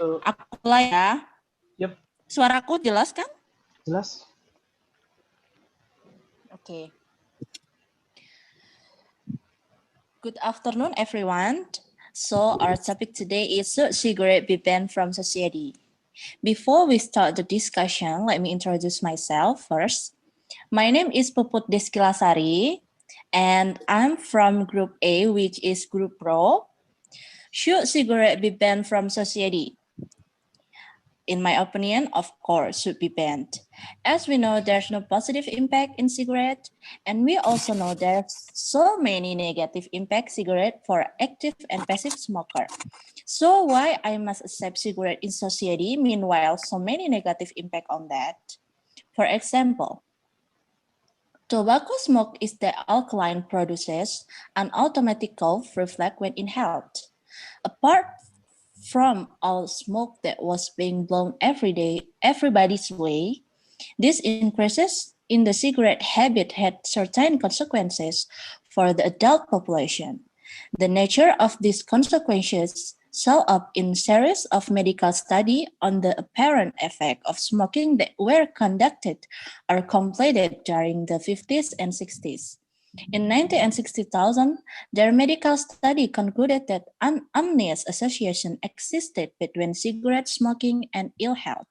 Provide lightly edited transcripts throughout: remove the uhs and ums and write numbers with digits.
Aku mulai ya. Yep. Suaraku jelas kan? Jelas. Okay. Good afternoon, everyone. So our topic today is should cigarette be banned from society? Before we start the discussion, let me introduce myself first. My name is Puput Deskilasari, and I'm from Group A, which is Group Pro. Should cigarette be banned from society? In my opinion, of course, should be banned. As we know, there's no positive impact in cigarette, and we also know there's so many negative impact cigarette for active and passive smoker. So why I must accept cigarette in society, meanwhile so many negative impact on that? For example, tobacco smoke is the alkaline produces an automatic cough reflex when inhaled. Apart from all smoke that was being blown every day, everybody's way, this increases in the cigarette habit had certain consequences for the adult population. The nature of these consequences show up in series of medical studies on the apparent effect of smoking that were conducted or completed during the 50s and 60s. In 1960,000, their medical study concluded that an obvious association existed between cigarette smoking and ill health.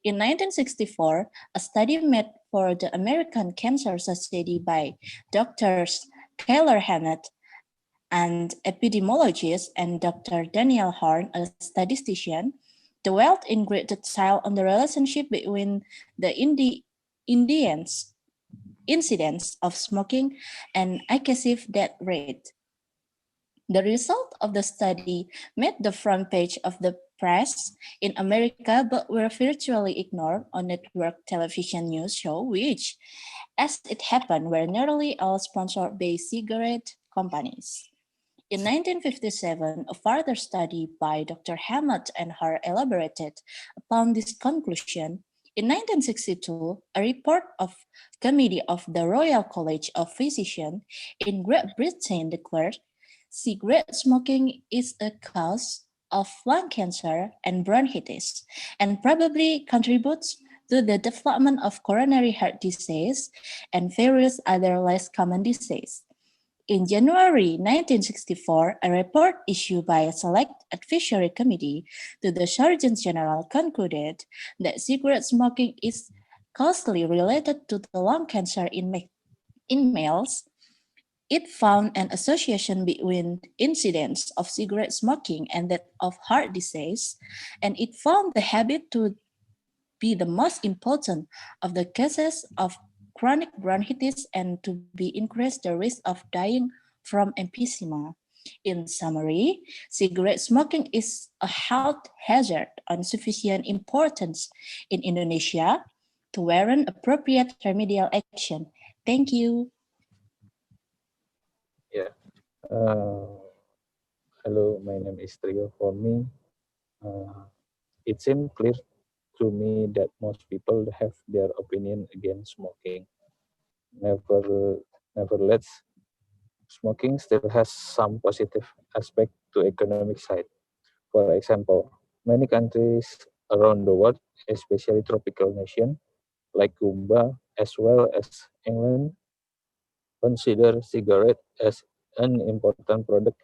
In 1964, a study made for the American Cancer Society by Drs. Keller Hammett, an epidemiologist, and Dr. Daniel Horn, a statistician, dwelt in great detail on the relationship between the Indians incidence of smoking and excessive death rate. The result of the study made the front page of the press in America, but were virtually ignored on network television news show, which, as it happened, were nearly all sponsored by cigarette companies. In 1957, a further study by Dr. Hammett and Hart elaborated upon this conclusion. In 1962, a report of committee of the Royal College of Physicians in Great Britain declared cigarette smoking is a cause of lung cancer and bronchitis, and probably contributes to the development of coronary heart disease and various other less common diseases. In January 1964, a report issued by a select advisory committee to the Surgeon General concluded that cigarette smoking is closely related to the lung cancer in males. It found an association between incidence of cigarette smoking and that of heart disease, and it found the habit to be the most important of the cases of chronic bronchitis and to be increase the risk of dying from emphysema. In summary, cigarette smoking is a health hazard of sufficient importance in Indonesia to warrant appropriate remedial action. Thank you. Yeah. Hello, my name is Trio. For me, it seems clear to me that most people have their opinion against smoking. Nevertheless, smoking still has some positive aspect to economic side. For example, many countries around the world, especially tropical nations like Cuba as well as England, consider cigarette as an important product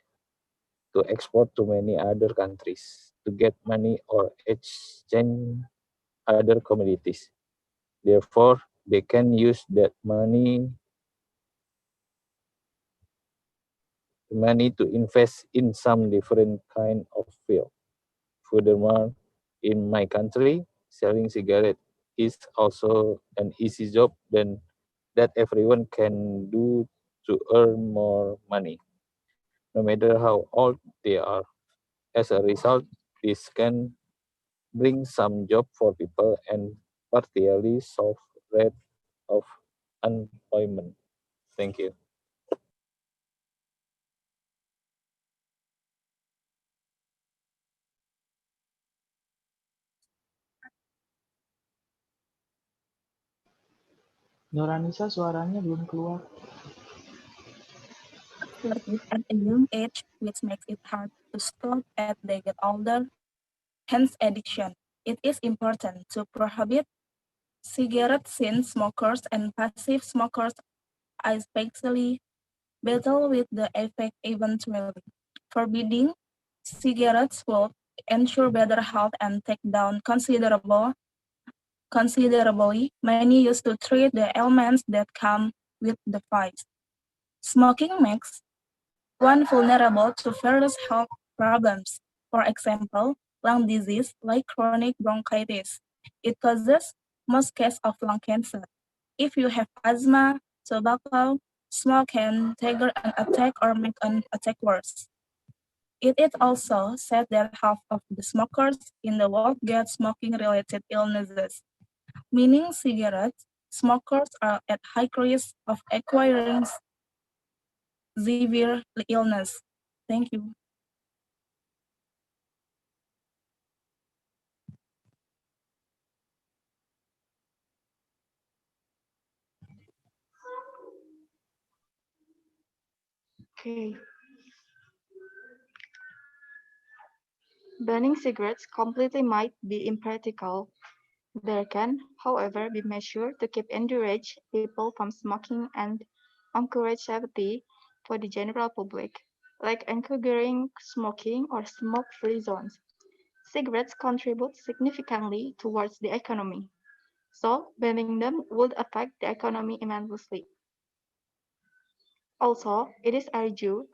to export to many other countries to get money or exchange other commodities. Therefore, they can use that money to invest in some different kind of field. Furthermore, in my country, selling cigarette is also an easy job than that everyone can do to earn more money, no matter how old they are. As a result, this can bring some job for people and partially solve rate of unemployment. Thank you. Noranisa suaranya belum keluar. At a young age, which makes it hard to stop as they get older. hence addiction. It is important to prohibit cigarettes since smokers and passive smokers especially battle with the effect eventually. Forbidding cigarettes will ensure better health and take down considerably many used to treat the ailments that come with the vice. Smoking makes one vulnerable to various health problems. For example, lung disease like chronic bronchitis. It causes most cases of lung cancer. If you have asthma, tobacco, smoke can trigger an attack or make an attack worse. It is also said that half of the smokers in the world get smoking-related illnesses, meaning cigarette smokers are at high risk of acquiring severe illness. Thank you. Okay. Banning cigarettes completely might be impractical. There can, however, be measures to keep encourage people from smoking and encourage safety for the general public, like encouraging smoking or smoke-free zones. Cigarettes contribute significantly towards the economy, so banning them would affect the economy immensely. Also, it is argued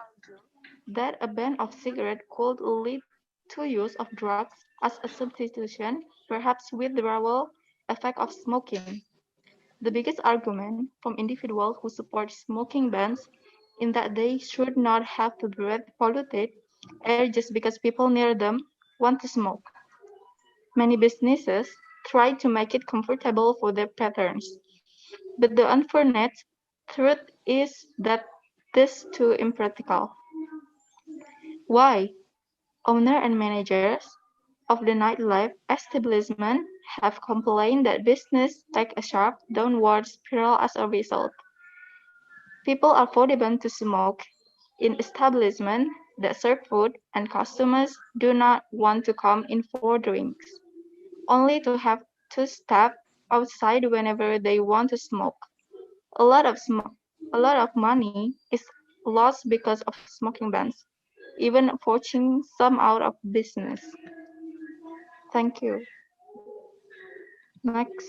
that a ban of cigarettes could lead to use of drugs as a substitution, perhaps withdrawal effect of smoking. The biggest argument from individuals who support smoking bans is that they should not have to breathe polluted air just because people near them want to smoke. Many businesses try to make it comfortable for their patrons, but the unfortunate truth is that this too impractical. Why? Owner and managers of the nightlife establishment have complained that business take a sharp downward spiral as a result. People are forbidden to smoke in establishments that serve food, and customers do not want to come in for drinks, only to have to step outside whenever they want to smoke. A lot of a lot of money is lost because of smoking bans, even forcing some out of business. Thank you. Next.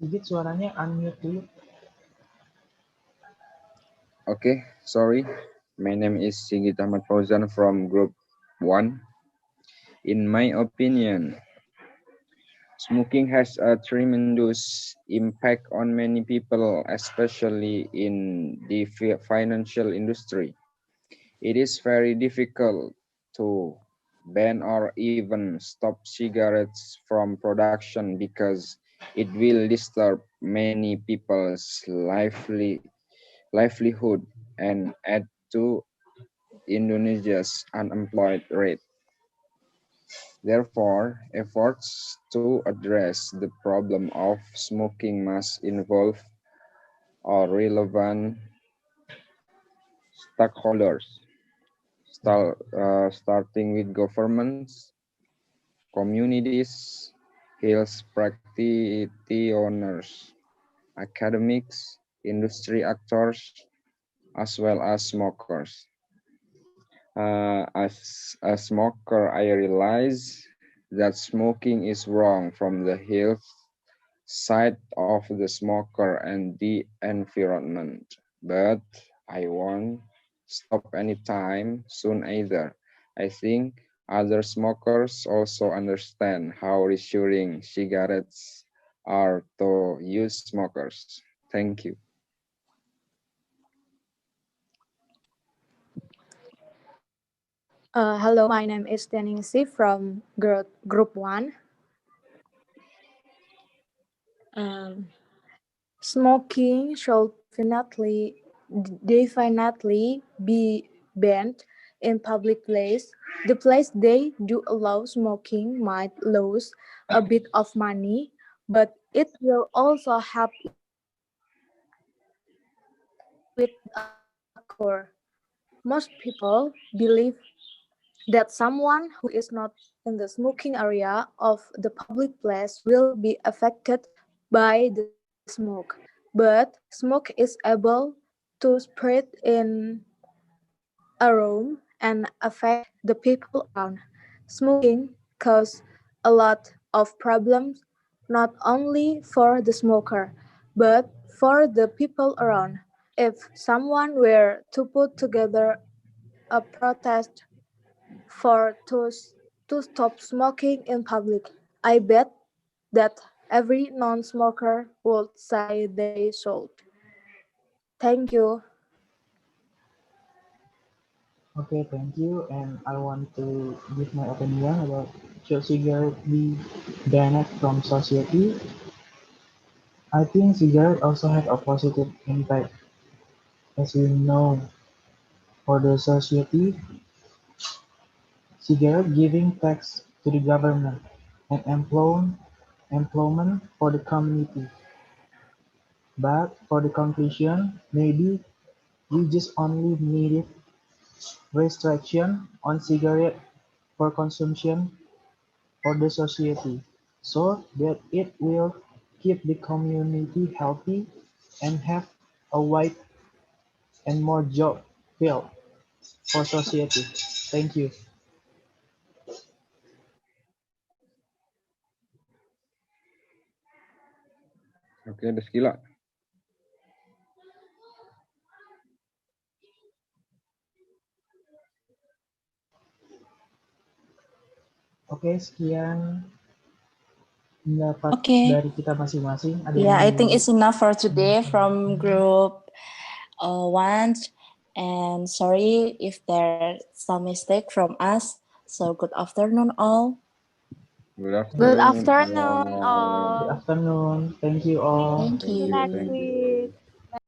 Sigit suaranya unmute dulu. Okay, sorry. My name is Sigit Ahmad Fauzan from Group 1. In my opinion, smoking has a tremendous impact on many people, especially in the financial industry. It is very difficult to ban or even stop cigarettes from production because it will disturb many people's livelihood and add to Indonesia's unemployment rate. Therefore, efforts to address the problem of smoking must involve all relevant stakeholders, starting with governments, communities, health practitioners, academics, industry actors, as well as smokers. As a smoker, I realize that smoking is wrong from the health side of the smoker and the environment. But I won't stop anytime soon either. I think other smokers also understand how reassuring cigarettes are to youth smokers. Thank you. Hello, my name is Tianingsi from Group 1. Um, Smoking should definitely be banned in public place, the place they do allow smoking might lose a bit of money, but it will also help with a cure. Most people believe that someone who is not in the smoking area of the public place will be affected by the smoke. But smoke is able to spread in a room and affect the people around. Smoking causes a lot of problems, not only for the smoker, but for the people around. If someone were to put together a protest for to stop smoking in public, I bet that every non-smoker would say they should. Thank you. Okay, thank you. And I want to give my opinion about should cigarette be banned from society. I think cigarette also have a positive impact. As we know, for the society, cigarette giving tax to the government and employment for the community. But for the conclusion, maybe we just only needed restriction on cigarette for consumption for the society, so that it will keep the community healthy and have a wide and more job field for society. Thank you. Oke, ada Skila. Oke, sekian pendapat Okay. dari kita masing-masing. Ada Yeah, yang I think mau- it's enough for today from group one. And sorry if there's some mistake from us. So good afternoon all. Good Good afternoon. afternoon, Good all. afternoon. Thank you all. Thank Thank you. you. Next Thank you. week.